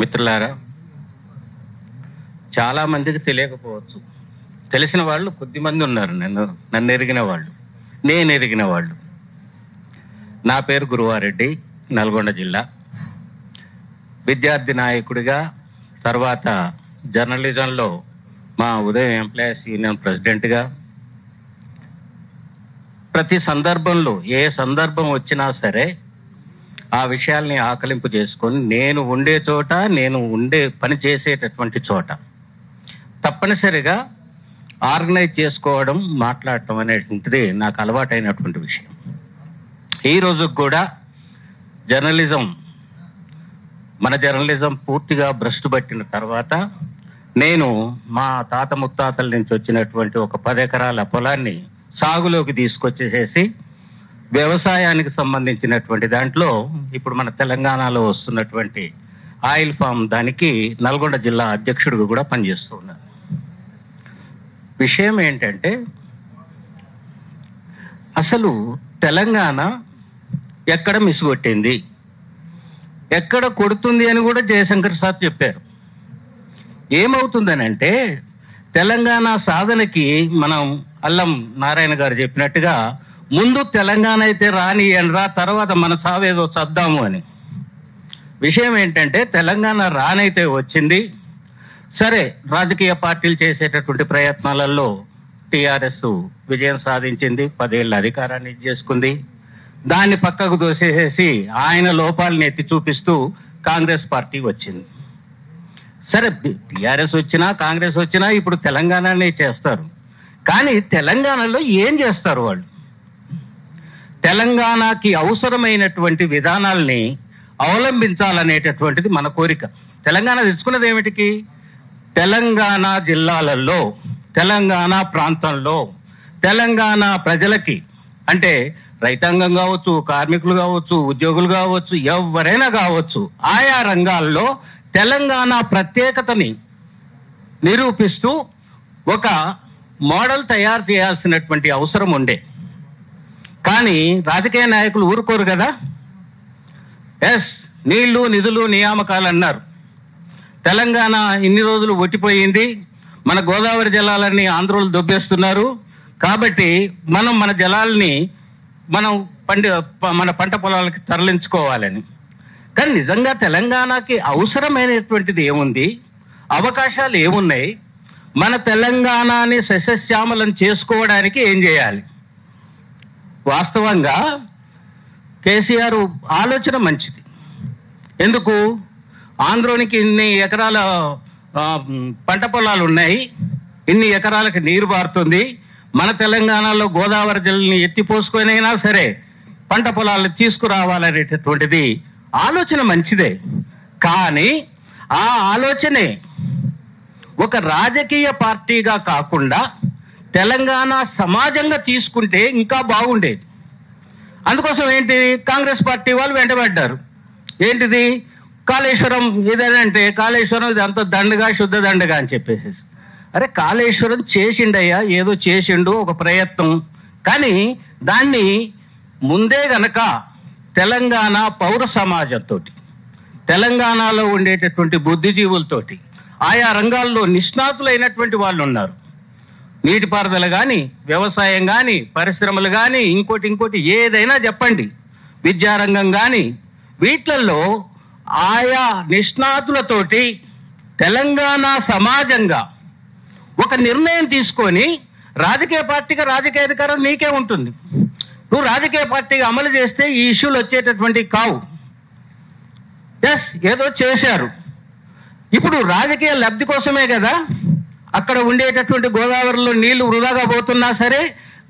మిత్రులారా, చాలా మందికి తెలియకపోవచ్చు. తెలిసిన వాళ్ళు కొద్దిమంది ఉన్నారు. నన్ను ఎరిగిన వాళ్ళు, నేను ఎరిగిన వాళ్ళు. నా పేరు గురువారెడ్డి, నల్గొండ జిల్లా. విద్యార్థి నాయకుడిగా, తర్వాత జర్నలిజంలో మా ఉదయం ఎంప్లాయీస్ యూనియన్ ప్రెసిడెంట్గా, ప్రతి సందర్భంలో ఏ సందర్భం వచ్చినా సరే ఆ విషయాల్ని ఆకలింపు చేసుకొని నేను ఉండే చోట, నేను పని చేసేటటువంటి చోట తప్పనిసరిగా ఆర్గనైజ్ చేసుకోవడం, మాట్లాడటం అనేటువంటిది నాకు అలవాటైనటువంటి విషయం. ఈ రోజు కూడా మన జర్నలిజం పూర్తిగా భ్రష్టు పట్టిన తర్వాత నేను మా తాత ముత్తాతల నుంచి వచ్చినటువంటి ఒక 10 ఎకరాల పొలాన్ని సాగులోకి తీసుకొచ్చేసేసి వ్యవసాయానికి సంబంధించినటువంటి దాంట్లో ఇప్పుడు మన తెలంగాణలో వస్తున్నటువంటి ఆయిల్ ఫామ్ దానికి నల్గొండ జిల్లా అధ్యక్షుడిగా కూడా పనిచేస్తూ ఉన్నాను. విషయం ఏంటంటే, అసలు తెలంగాణ ఎక్కడ మిస్ కొట్టింది, ఎక్కడ కొడుతుంది అని కూడా జయశంకర్ సార్ చెప్పారు. ఏమవుతుందనంటే, తెలంగాణ సాధనకి మనం అల్లం నారాయణ గారు చెప్పినట్టుగా ముందు తెలంగాణ అయితే రానియండ్రా, తర్వాత మన సావేదో చద్దాము అని. విషయం ఏంటంటే, తెలంగాణ రానైతే వచ్చింది సరే, రాజకీయ పార్టీలు చేసేటటువంటి ప్రయత్నాలలో టిఆర్ఎస్ విజయం సాధించింది, 10 ఏళ్ళ అధికారాన్ని చేసుకుంది. దాన్ని పక్కకు దోసేసి ఆయన లోపాలను ఎత్తి చూపిస్తూ కాంగ్రెస్ పార్టీ వచ్చింది. సరే, టిఆర్ఎస్ వచ్చినా కాంగ్రెస్ వచ్చినా ఇప్పుడు తెలంగాణనే చేస్తారు. కానీ తెలంగాణలో ఏం చేస్తారు వాళ్ళు? తెలంగాణకి అవసరమైనటువంటి విధానాల్ని అవలంబించాలనేటటువంటిది మన కోరిక. తెలంగాణ తెచ్చుకున్నది ఏమిటికి? తెలంగాణ జిల్లాలలో, తెలంగాణ ప్రాంతంలో తెలంగాణ ప్రజలకి, అంటే రైతాంగం కావచ్చు, కార్మికులు కావచ్చు, ఉద్యోగులు కావచ్చు, ఎవరైనా కావచ్చు, ఆయా రంగాల్లో తెలంగాణ ప్రత్యేకతని నిరూపిస్తూ ఒక మోడల్ తయారు చేయాల్సినటువంటి అవసరం ఉండే. కానీ రాజకీయ నాయకులు ఊరుకోరు కదా. నీళ్లు, నిధులు, నియామకాలు అన్నారు. తెలంగాణ ఇన్ని రోజులు ఒట్టిపోయింది, మన గోదావరి జలాలన్నీ ఆంధ్రోలు దొబ్బేస్తున్నారు, కాబట్టి మన జలాల్ని మన పంట పొలాలకి తరలించుకోవాలని. కానీ నిజంగా తెలంగాణకి అవసరమైనటువంటిది ఏముంది, అవకాశాలు ఏమున్నాయి, మన తెలంగాణని సస్యశ్యామలం చేసుకోవడానికి ఏం చేయాలి? వాస్తవంగా కేసీఆర్ ఆలోచన మంచిది. ఎందుకు? ఆంధ్రోనికి ఇన్ని ఎకరాల పంట పొలాలు ఉన్నాయి, ఇన్ని ఎకరాలకు నీరు పారుతుంది, మన తెలంగాణలో గోదావరి జల్ని ఎత్తిపోసుకొనైనా సరే పంట పొలాలు తీసుకురావాలనేటటువంటిది ఆలోచన మంచిదే. కానీ ఆ ఆలోచనే ఒక రాజకీయ పార్టీగా కాకుండా తెలంగాణ సమాజంగా తీసుకుంటే ఇంకా బాగుండేది. అందుకోసం ఏంటి, కాంగ్రెస్ పార్టీ వాళ్ళు వెంటబడ్డారు. ఏంటిది? కాళేశ్వరం ఇదేనంటే, కాళేశ్వరం ఇది అంత దండగా, శుద్ధ దండగా అని చెప్పేసి. అరే, కాళేశ్వరం చేసిండయ్యా, ఏదో చేసిండు, ఒక ప్రయత్నం. కానీ దాన్ని ముందే గనక తెలంగాణ పౌర సమాజంతో, తెలంగాణలో ఉండేటటువంటి బుద్ధిజీవులతోటి, ఆయా రంగాల్లో నిష్ణాతులైనటువంటి వాళ్ళు ఉన్నారు. నీటిపారుదల కానీ, వ్యవసాయం కానీ, పరిశ్రమలు కానీ, ఇంకోటి ఏదైనా చెప్పండి, విద్యారంగం కానీ, వీటిల్లో ఆయా నిష్ణాతులతోటి తెలంగాణ సమాజంగా ఒక నిర్ణయం తీసుకొని, రాజకీయ పార్టీగా రాజకీయ అధికారం నీకే ఉంటుంది. నువ్వు రాజకీయ పార్టీగా అమలు చేస్తే ఈ ఇష్యూలు వచ్చేటటువంటి కావు. ఏదో చేశారు, ఇప్పుడు రాజకీయ లబ్ధి కోసమే కదా అక్కడ ఉండేటటువంటి గోదావరిలో నీళ్లు వృధాగా పోతున్నా సరే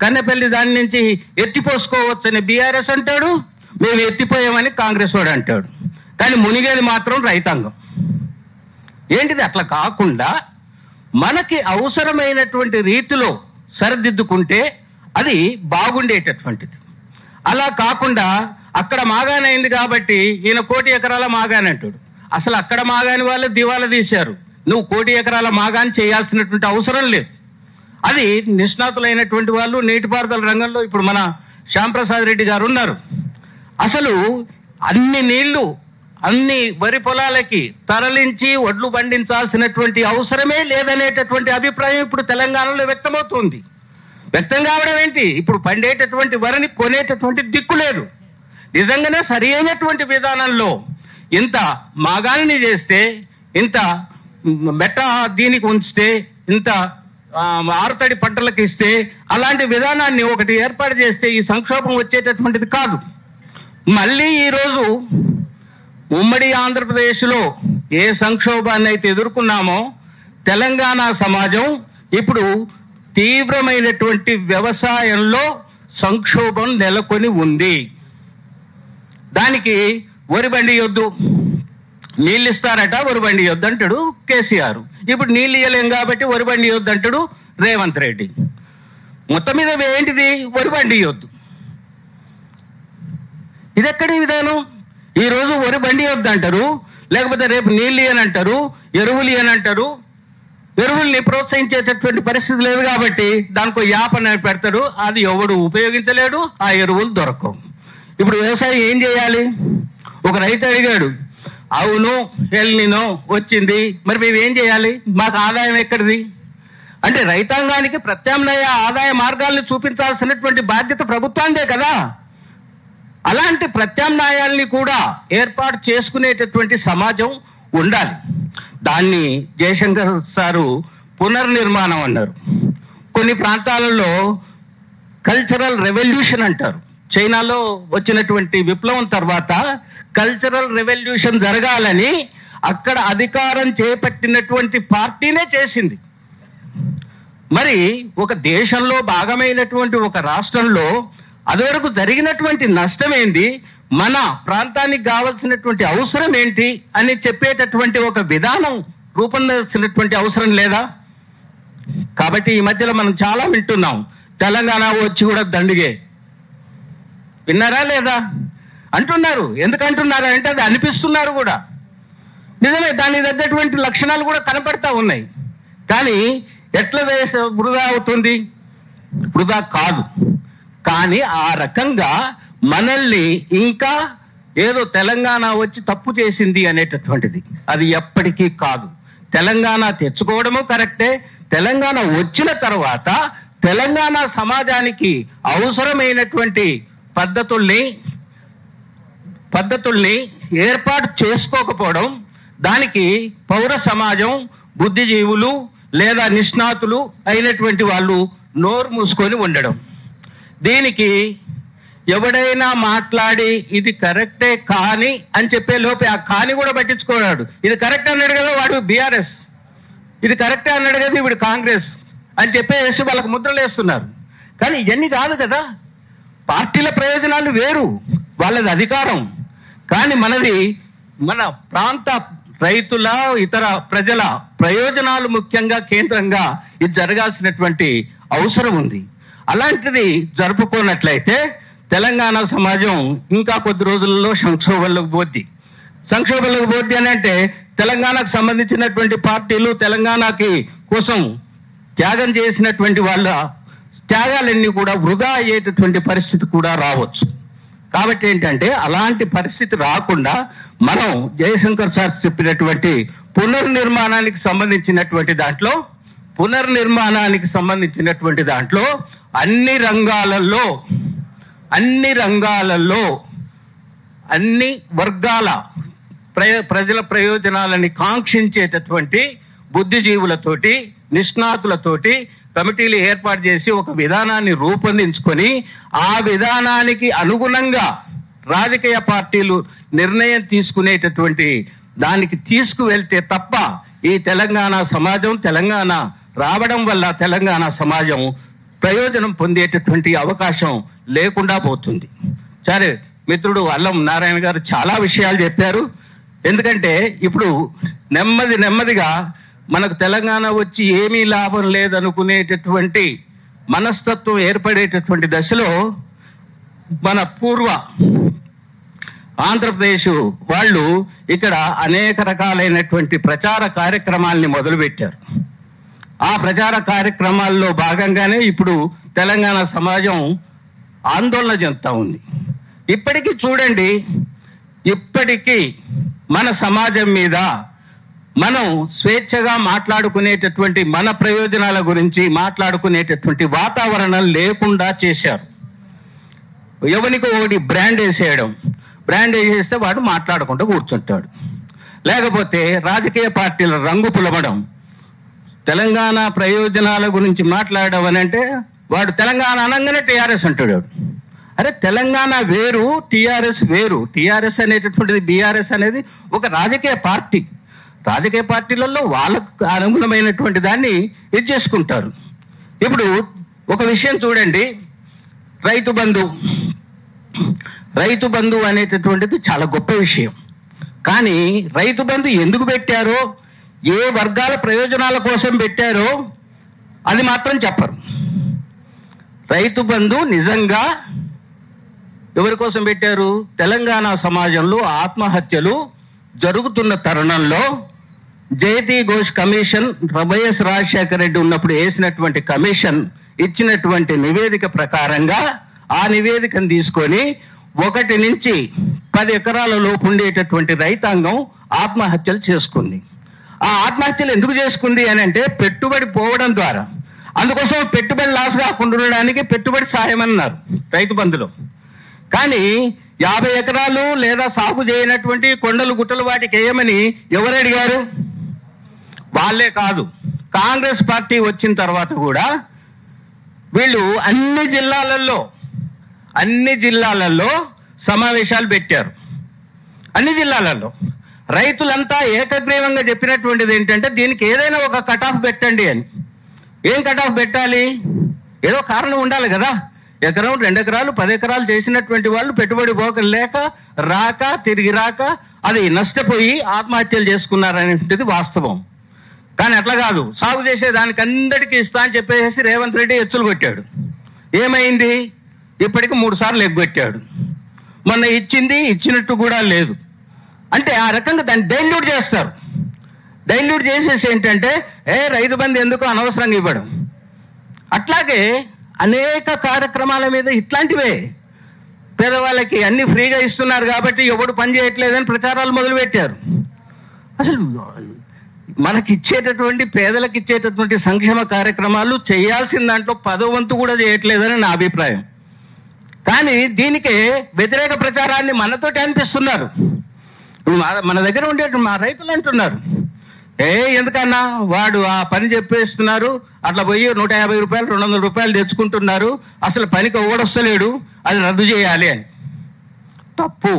కన్నెపల్లి దాని నుంచి ఎత్తిపోసుకోవచ్చని బీఆర్ఎస్ అంటాడు, మేము ఎత్తిపోయామని కాంగ్రెస్ వాడు అంటాడు. కానీ మునిగేది మాత్రం రైతాంగం. ఏంటిది? అట్లా కాకుండా మనకి అవసరమైనటువంటి రీతిలో సరిదిద్దుకుంటే అది బాగుండేటటువంటిది. అలా కాకుండా అక్కడ మాగానైంది కాబట్టి ఈయన 1 కోటి ఎకరాల మాగాని అంటాడు. అసలు అక్కడ మాగాని వాళ్ళు దివాలా తీశారు. నువ్వు 1 కోటి ఎకరాల మాగాని చేయాల్సినటువంటి అవసరం లేదు. అది నిష్ణాతులైనటువంటి వాళ్ళు నీటిపారుదల రంగంలో ఇప్పుడు మన శ్యాంప్రసాద్ రెడ్డి గారు ఉన్నారు. అసలు అన్ని నీళ్లు అన్ని వరి పొలాలకి తరలించి వడ్లు పండించాల్సినటువంటి అవసరమే లేదనేటటువంటి అభిప్రాయం ఇప్పుడు తెలంగాణలో వ్యక్తమవుతుంది. వ్యక్తం కావడం ఏంటి, ఇప్పుడు పండేటటువంటి వరిని కొనేటటువంటి దిక్కు లేదు. నిజంగానే సరి అయినటువంటి విధానంలో ఇంత మాగాణిని చేస్తే, ఇంత మెట్ట దీనికి ఉంచితే, ఇంత ఆరుతడి పంటలకు ఇస్తే, అలాంటి విధానాన్ని ఒకటి ఏర్పాటు చేస్తే ఈ సంక్షోభం వచ్చేటటువంటిది కాదు. మళ్ళీ ఈరోజు ఉమ్మడి ఆంధ్రప్రదేశ్లో ఏ సంక్షోభాన్ని అయితే ఎదుర్కొన్నామో తెలంగాణ సమాజం ఇప్పుడు తీవ్రమైనటువంటి వ్యవసాయంలో సంక్షోభం నెలకొని ఉంది. దానికి వరి బండి యొద్దు, నీళ్ళు ఇస్తారట, వరి బండి యొద్దు అంటాడు కేసీఆర్. ఇప్పుడు నీళ్ళు ఇయ్యలేం కాబట్టి వరి బండి యొద్దు అంటాడు రేవంత్ రెడ్డి. మొత్తం మీద ఏంటిది, వరి బండి యొద్దు. ఇది ఎక్కడి విధానం? ఈ రోజు వరి బండి వద్దు అంటారు, లేకపోతే రేపు నీళ్ళు ఇయ్యనంటారు, ఎరువులు ఇయ్యనంటారు. ఎరువుల్ని ప్రోత్సహించేటటువంటి పరిస్థితి లేదు కాబట్టి దానికో యాపన పెడతారు, అది ఎవడు ఉపయోగించలేడు, ఆ ఎరువులు దొరకవు. ఇప్పుడు వ్యవసాయం ఏం చేయాలి? ఒక రైతు అడిగాడు, అవును ఎల్నినో వచ్చింది, మరి మేము ఏం చేయాలి, మాకు ఆదాయం ఎక్కడిది అంటే రైతాంగానికి ప్రత్యామ్నాయ ఆదాయ మార్గాల్ని చూపించాల్సినటువంటి బాధ్యత ప్రభుత్వాందే కదా. అలాంటి ప్రత్యామ్నాయాల్ని కూడా ఏర్పాటు చేసుకునేటటువంటి సమాజం ఉండాలి. దాన్ని జయశంకర్ సారు పునర్నిర్మాణం అన్నారు. కొన్ని ప్రాంతాలలో కల్చరల్ రెవల్యూషన్ అంటారు. చైనాలో వచ్చినటువంటి విప్లవం తర్వాత కల్చరల్ రెవల్యూషన్ జరగాలని అక్కడ అధికారం చేపట్టినటువంటి పార్టీనే చేసింది. మరి ఒక దేశంలో భాగమైనటువంటి ఒక రాష్ట్రంలో అదివరకు జరిగినటువంటి నష్టం ఏంటి, మన ప్రాంతానికి కావలసినటువంటి అవసరం ఏంటి అని చెప్పేటటువంటి ఒక విధానం రూపొందాల్సినటువంటి అవసరం లేదా? కాబట్టి ఈ మధ్యలో మనం చాలా వింటున్నాం, తెలంగాణ వచ్చి కూడా దండిగే. విన్నారా లేదా? అంటున్నారు. ఎందుకు అంటున్నారు అంటే అది అనిపిస్తున్నారు కూడా. నిజమే, దానికి తగ్గటువంటి లక్షణాలు కూడా కనపడతా ఉన్నాయి. కానీ ఎట్లా వృధా అవుతుంది? వృధా కాదు. కానీ ఆ రకంగా మనల్ని ఇంకా ఏదో తెలంగాణ వచ్చి తప్పు చేసింది అనేటటువంటిది అది ఎప్పటికీ కాదు. తెలంగాణ తెచ్చుకోవడము కరెక్టే. తెలంగాణ వచ్చిన తర్వాత తెలంగాణ సమాజానికి అవసరమైనటువంటి పద్ధతుల్ని ఏర్పాటు చేసుకోకపోవడం, దానికి పౌర సమాజం, బుద్ధిజీవులు లేదా నిష్ణాతులు అయినటువంటి వాళ్ళు నోరు మూసుకొని ఉండడం. దీనికి ఎవడైనా మాట్లాడి ఇది కరెక్టే కానీ అని చెప్పే లోపే ఆ కాని కూడా పట్టించుకోడాడు. ఇది కరెక్ట్ అన్నాడు కదా వాడు బీఆర్ఎస్, ఇది కరెక్టే అన్నాడు కదా వీడు కాంగ్రెస్ అని చెప్పేసి వాళ్ళకు ముద్రలు వేస్తున్నారు. కానీ ఇవన్నీ కాదు కదా. పార్టీల ప్రయోజనాలు వేరు, వాళ్ళది అధికారం. కానీ మనది మన ప్రాంత రైతుల, ఇతర ప్రజల ప్రయోజనాలు ముఖ్యంగా కేంద్రంగా ఇది జరగాల్సినటువంటి అవసరం ఉంది. అలాంటిది జరుపుకోనట్లయితే తెలంగాణ సమాజం ఇంకా కొద్ది రోజుల్లో సంక్షోభంలోకి పోద్ది అని అంటే తెలంగాణకు సంబంధించినటువంటి పార్టీలు తెలంగాణకి కోసం త్యాగం చేసినటువంటి వాళ్ళ త్యాగాలన్నీ కూడా వృధా అయ్యేటటువంటి పరిస్థితి కూడా రావచ్చు. కాబట్టి ఏంటంటే అలాంటి పరిస్థితి రాకుండా మనం జయశంకర్ సార్ చెప్పినటువంటి పునర్నిర్మాణానికి సంబంధించినటువంటి దాంట్లో అన్ని రంగాలలో అన్ని వర్గాల ప్రజల ప్రయోజనాలని కాంక్షించేటటువంటి బుద్ధిజీవులతోటి, నిష్ణాతులతోటి కమిటీలు ఏర్పాటు చేసి ఒక విధానాన్ని రూపొందించుకొని ఆ విధానానికి అనుగుణంగా రాజకీయ పార్టీలు నిర్ణయం తీసుకునేటటువంటి దానికి తీసుకువెళ్తే తప్ప ఈ తెలంగాణ రావడం వల్ల తెలంగాణ సమాజం ప్రయోజనం పొందేటటువంటి అవకాశం లేకుండా పోతుంది. సరే, మిత్రుడు అల్లం నారాయణ గారు చాలా విషయాలు చెప్పారు. ఎందుకంటే ఇప్పుడు నెమ్మదిగా మనకు తెలంగాణ వచ్చి ఏమీ లాభం లేదనుకునేటటువంటి మనస్తత్వం ఏర్పడేటటువంటి దశలో మన పూర్వ ఆంధ్రప్రదేశ్ వాళ్ళు ఇక్కడ అనేక రకాలైనటువంటి ప్రచార కార్యక్రమాల్ని మొదలుపెట్టారు. ఆ ప్రచార కార్యక్రమాల్లో భాగంగానే ఇప్పుడు తెలంగాణ సమాజం ఆందోళన చెందుతా ఉంది. ఇప్పటికీ చూడండి, మన సమాజం మీద మనం స్వేచ్ఛగా మాట్లాడుకునేటటువంటి, మన ప్రయోజనాల గురించి మాట్లాడుకునేటటువంటి వాతావరణం లేకుండా చేశారు. ఎవరికి ఒకటి బ్రాండ్ వేసేయడం, బ్రాండ్ వేసేస్తే వాడు మాట్లాడుకుంటూ కూర్చుంటాడు. లేకపోతే రాజకీయ పార్టీల రంగు పులమడం, తెలంగాణ ప్రయోజనాల గురించి మాట్లాడడం అని అంటే వాడు తెలంగాణ అనగానే టీఆర్ఎస్ అంటాడు. అరే తెలంగాణ వేరు, టీఆర్ఎస్ వేరు. టీఆర్ఎస్ అనేటటువంటిది, బీఆర్ఎస్ అనేది ఒక రాజకీయ పార్టీ. రాజకీయ పార్టీలలో వాళ్ళకు అనుగుణమైనటువంటి దాన్ని ఇది చేసుకుంటారు. ఇప్పుడు ఒక విషయం చూడండి, రైతు బంధు అనేటటువంటిది చాలా గొప్ప విషయం. కానీ రైతు బంధు ఎందుకు పెట్టారో, ఏ వర్గాల ప్రయోజనాల కోసం పెట్టారో అది మాత్రం చెప్పరు. రైతు బంధు నిజంగా ఎవరి కోసం పెట్టారు? తెలంగాణ సమాజంలో ఆత్మహత్యలు జరుగుతున్న తరుణంలో జయతి ఘోష్ కమిషన్, వైఎస్ రాజశేఖర రెడ్డి ఉన్నప్పుడు వేసినటువంటి కమిషన్ ఇచ్చినటువంటి నివేదిక ప్రకారంగా ఆ నివేదికను తీసుకొని 1 నుంచి 10 ఎకరాల లోపు ఉండేటటువంటి రైతాంగం ఆత్మహత్యలు చేసుకుంది. ఆ ఆత్మహత్యలు ఎందుకు చేసుకుంది అని అంటే పెట్టుబడి పోవడం ద్వారా. అందుకోసం పెట్టుబడి లాస్ కాకుండా ఉండడానికి పెట్టుబడి సాయం అన్నారు రైతు బంధులో. కానీ 50 ఎకరాలు లేదా సాగు చేయనటువంటి కొండలు గుట్టలు వాటికి వేయమని ఎవరు అడిగారు? వాళ్ళే కాదు, కాంగ్రెస్ పార్టీ వచ్చిన తర్వాత కూడా వీళ్ళు అన్ని జిల్లాలలో సమావేశాలు పెట్టారు. అన్ని జిల్లాలలో రైతులంతా ఏకగ్రీవంగా చెప్పినటువంటిది ఏంటంటే దీనికి ఏదైనా ఒక కట్ ఆఫ్ పెట్టండి అని. ఏం కట్ ఆఫ్ పెట్టాలి? ఏదో కారణం ఉండాలి కదా. ఎకరం, 2 ఎకరాలు, 10 ఎకరాలు చేసినటువంటి వాళ్ళు పెట్టుబడి తిరిగి రాక అది నష్టపోయి ఆత్మహత్యలు చేసుకున్నారనేది వాస్తవం. కానీ అట్లా కాదు, సాగు చేసే దానికి అందరికీ ఇస్తా అని చెప్పేసి రేవంత్ రెడ్డి ఎచ్చులు కొట్టాడు. ఏమైంది? ఇప్పటికి 3 సార్లు ఎగ్గొట్టాడు. మొన్న ఇచ్చినట్టు కూడా లేదు. అంటే ఆ రకంగా దాన్ని డైల్యూట్ చేస్తారు. డైల్యూట్ చేసేసి ఏంటంటే రైతు బంధు ఎందుకు అనవసరంగా ఇవ్వడం. అట్లాగే అనేక కార్యక్రమాల మీద ఇట్లాంటివే, పేదవాళ్ళకి అన్ని ఫ్రీగా ఇస్తున్నారు కాబట్టి ఎవడు పని చేయట్లేదని ప్రచారాలు మొదలుపెట్టారు. అసలు మనకి ఇచ్చేటటువంటి, పేదలకు ఇచ్చేటటువంటి సంక్షేమ కార్యక్రమాలు చేయాల్సిన దాంట్లో 10వ వంతు కూడా చేయట్లేదని నా అభిప్రాయం. కానీ దీనికే వ్యతిరేక ప్రచారాన్ని మనతోటి అనిపిస్తున్నారు. మన దగ్గర ఉండే మా రైతులు అంటున్నారు, ఎందుకన్నా వాడు ఆ పని చెప్పేస్తున్నారు, అట్లా పోయి 150 రూపాయలు 200 రూపాయలు తెచ్చుకుంటున్నారు, అసలు పనికి ఓడొస్తలేడు, అది రద్దు చేయాలి అని. తప్పు.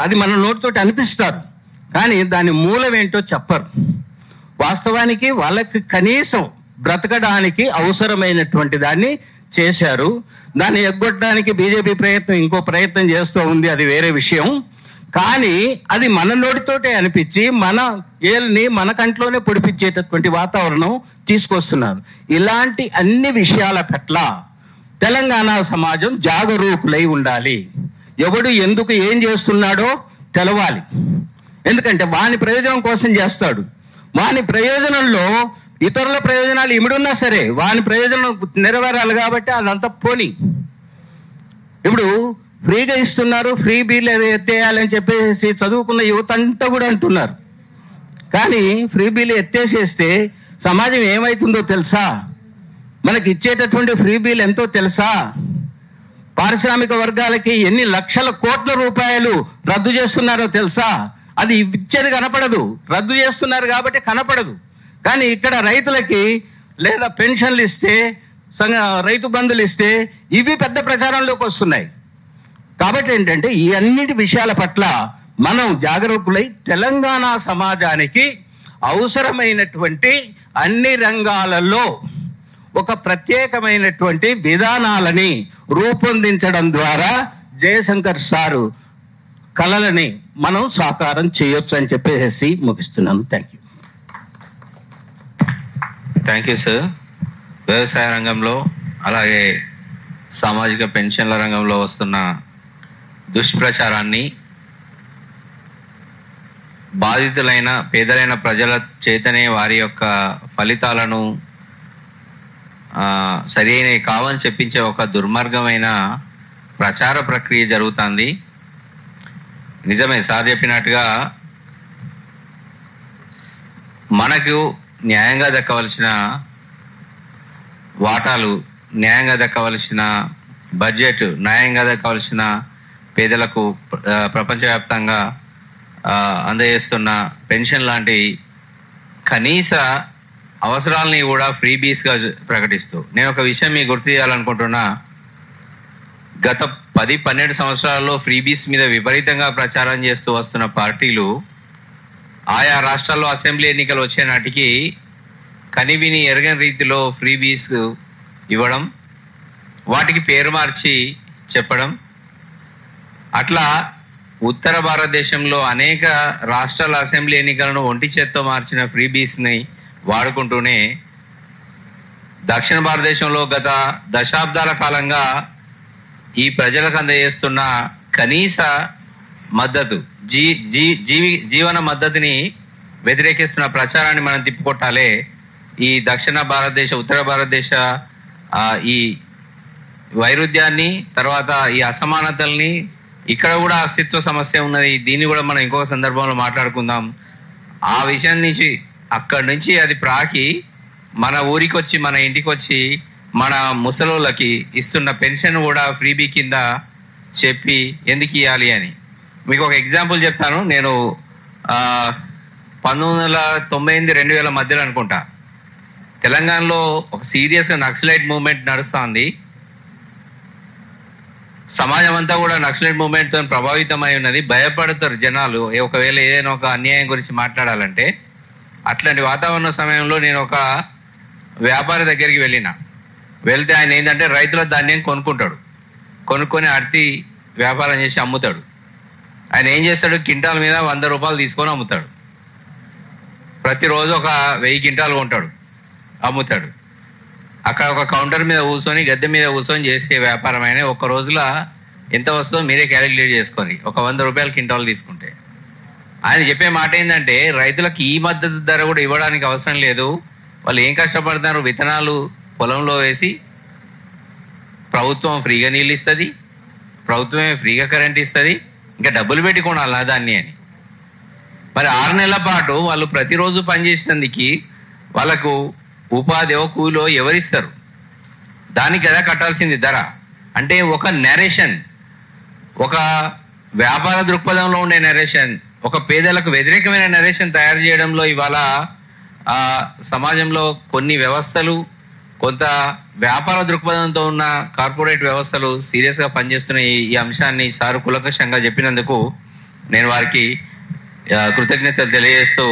అది మన నోటితోటి అనిపిస్తారు, కానీ దాని మూలం ఏంటో చెప్పరు. వాస్తవానికి వాళ్ళకి కనీసం బ్రతకడానికి అవసరమైనటువంటి దాన్ని చేశారు. దాన్ని ఎగ్గొట్టడానికి బీజేపీ ఇంకో ప్రయత్నం చేస్తూ ఉంది, అది వేరే విషయం. కానీ అది మన నోటితోటే అనిపించి మన కంట్లోనే పొడిపించేటటువంటి వాతావరణం తీసుకొస్తున్నారు. ఇలాంటి అన్ని విషయాల పట్ల తెలంగాణ సమాజం జాగరూకులై ఉండాలి. ఎవడు ఎందుకు ఏం చేస్తున్నాడో తెలవాలి. ఎందుకంటే వాని ప్రయోజనం కోసం చేస్తాడు. వాని ప్రయోజనంలో ఇతరుల ప్రయోజనాలు ఇమిడున్నా సరే వాని ప్రయోజనం నెరవేరాలి కాబట్టి అదంతా పోని. ఇప్పుడు ఫ్రీగా ఇస్తున్నారు, ఫ్రీ బిల్ ఎత్తేయాలని చెప్పేసి చదువుకున్న యువత అంతా కూడా అంటున్నారు. కానీ ఫ్రీ బిల్ ఎత్తేసేస్తే సమాజం ఏమైతుందో తెలుసా? మనకి ఇచ్చేటటువంటి ఫ్రీ బిల్ ఎంతో తెలుసా? పారిశ్రామిక వర్గాలకి ఎన్ని లక్షల కోట్ల రూపాయలు రద్దు చేస్తున్నారో తెలుసా? అది ఇచ్చేది కనపడదు, రద్దు చేస్తున్నారు కాబట్టి కనపడదు. కానీ ఇక్కడ రైతులకి లేదా పెన్షన్లు ఇస్తే, రైతు బంధులు ఇస్తే ఇవి పెద్ద ప్రచారంలోకి వస్తున్నాయి. కాబట్టి ఏంటంటే ఈ అన్నిటి విషయాల పట్ల మనం జాగరూకులై తెలంగాణ సమాజానికి అవసరమైనటువంటి అన్ని రంగాలలో ఒక ప్రత్యేకమైనటువంటి విధానాలని రూపొందించడం ద్వారా జయశంకర్ సారు కళలని మనం సాకారం చేయొచ్చు అని చెప్పేసి ముగిస్తున్నాను. Thank you sir. వ్యవసాయ రంగంలో అలాగే సామాజిక పెన్షన్ల రంగంలో వస్తున్న దుష్ప్రచారాన్ని బాధితులైన పేదలైన ప్రజల చేతనే వారి యొక్క ఫలితాలను సరైనవి కావని చెప్పించే ఒక దుర్మార్గమైన ప్రచార ప్రక్రియ జరుగుతుంది. నిజమే సార్ చెప్పినట్టుగా మనకు న్యాయంగా దక్కవలసిన వాటాలు, న్యాయంగా దక్కవలసిన బడ్జెట్, న్యాయంగా దక్కవలసిన పేదలకు ప్రపంచవ్యాప్తంగా అందజేస్తున్న పెన్షన్ లాంటి కనీస అవసరాలని కూడా ఫ్రీబీస్గా ప్రకటిస్తూ నేను ఒక విషయం మీకు గుర్తు చేయాలనుకుంటున్నా. గత 10-12 సంవత్సరాల్లో ఫ్రీబీస్ మీద విపరీతంగా ప్రచారం చేస్తూ వస్తున్న పార్టీలు ఆయా రాష్ట్రాల్లో అసెంబ్లీ ఎన్నికలు వచ్చే నాటికి కనివిని ఎరగని రీతిలో ఫ్రీబీస్ ఇవ్వడం, వాటికి పేరు మార్చి చెప్పడం, అట్లా ఉత్తర భారతదేశంలో అనేక రాష్ట్రాల అసెంబ్లీ ఎన్నికలను ఒంటి చేత్తో మార్చిన ఫ్రీబీస్ని వాడుకుంటూనే దక్షిణ భారతదేశంలో గత దశాబ్దాల కాలంగా ఈ ప్రజలకు అందజేస్తున్న కనీస మద్దతు, జీవన మద్దతుని వ్యతిరేకిస్తున్న ప్రచారాన్ని మనం తిప్పికొట్టాలి. ఈ దక్షిణ భారతదేశ, ఉత్తర భారతదేశ ఈ వైరుధ్యాన్ని, తర్వాత ఈ అసమానతల్ని, ఇక్కడ కూడా అస్తిత్వ సమస్య ఉన్నది, దీన్ని కూడా మనం ఇంకొక సందర్భంలో మాట్లాడుకుందాం. ఆ విషయం నుంచి అక్కడి నుంచి అది ప్రాకి మన ఊరికి వచ్చి, మన ఇంటికి వచ్చి, మన ముసలోళ్ళకి ఇస్తున్న పెన్షన్ కూడా ఫ్రీబీ కింద చెప్పి ఎందుకు ఇవ్వాలి అని. మీకు ఒక ఎగ్జాంపుల్ చెప్తాను. నేను 1998-2000 మధ్యలో అనుకుంటా తెలంగాణలో ఒక సీరియస్గా నక్సలైట్ మూవ్మెంట్ నడుస్తుంది. సమాజం అంతా కూడా నక్సలైట్ మూవ్మెంట్ తో ప్రభావితమై ఉన్నది. భయపడతారు జనాలు ఒకవేళ ఏదైనా ఒక అన్యాయం గురించి మాట్లాడాలంటే. అట్లాంటి వాతావరణ సమయంలో నేను ఒక వ్యాపారి దగ్గరికి వెళ్తే ఆయన ఏంటంటే రైతుల ధాన్యం కొనుక్కొని అర్తి వ్యాపారం చేసి అమ్ముతాడు. ఆయన ఏం చేస్తాడు, క్వింటాల్ మీద 100 రూపాయలు తీసుకొని అమ్ముతాడు. ప్రతిరోజు ఒక 1000 క్వింటాలు కొంటాడు, అమ్ముతాడు. అక్కడ ఒక కౌంటర్ మీద కూర్చొని, గద్దె మీద కూర్చొని చేసే వ్యాపారం అయినా ఒక రోజులో ఎంత వస్తుందో మీరే క్యాలిక్యులేట్ చేసుకొని ఒక 100 రూపాయల క్వింటాల్ తీసుకుంటే. ఆయన చెప్పే మాట ఏంటంటే రైతులకు ఈ మద్దతు ధర కూడా ఇవ్వడానికి అవసరం లేదు, వాళ్ళు ఏం కష్టపడతారు, విత్తనాలు పొలంలో వేసి ప్రభుత్వం ఫ్రీగా నీళ్ళు ఇస్తుంది, ప్రభుత్వమే ఫ్రీగా కరెంట్ ఇస్తుంది, ఇంకా డబ్బులు పెట్టి కొనాలా దాన్ని అని. మరి 6 నెలల పాటు వాళ్ళు ప్రతిరోజు పనిచేసినందుకు వాళ్ళకు ఉపాధి కూలో ఎవరిస్తారు? దానికి కదా కట్టాల్సింది ధర. అంటే ఒక నెరేషన్, ఒక వ్యాపార దృక్పథంలో ఉండే నెరేషన్, ఒక పేదలకు వ్యతిరేకమైన నెరేషన్ తయారు చేయడంలో ఇవాళ సమాజంలో కొన్ని వ్యవస్థలు, కొంత వ్యాపార దృక్పథంతో ఉన్న కార్పొరేట్ వ్యవస్థలు సీరియస్ గా పనిచేస్తున్న ఈ అంశాన్ని సారు కులకషంగా చెప్పినందుకు నేను వారికి కృతజ్ఞతలు తెలియజేస్తూ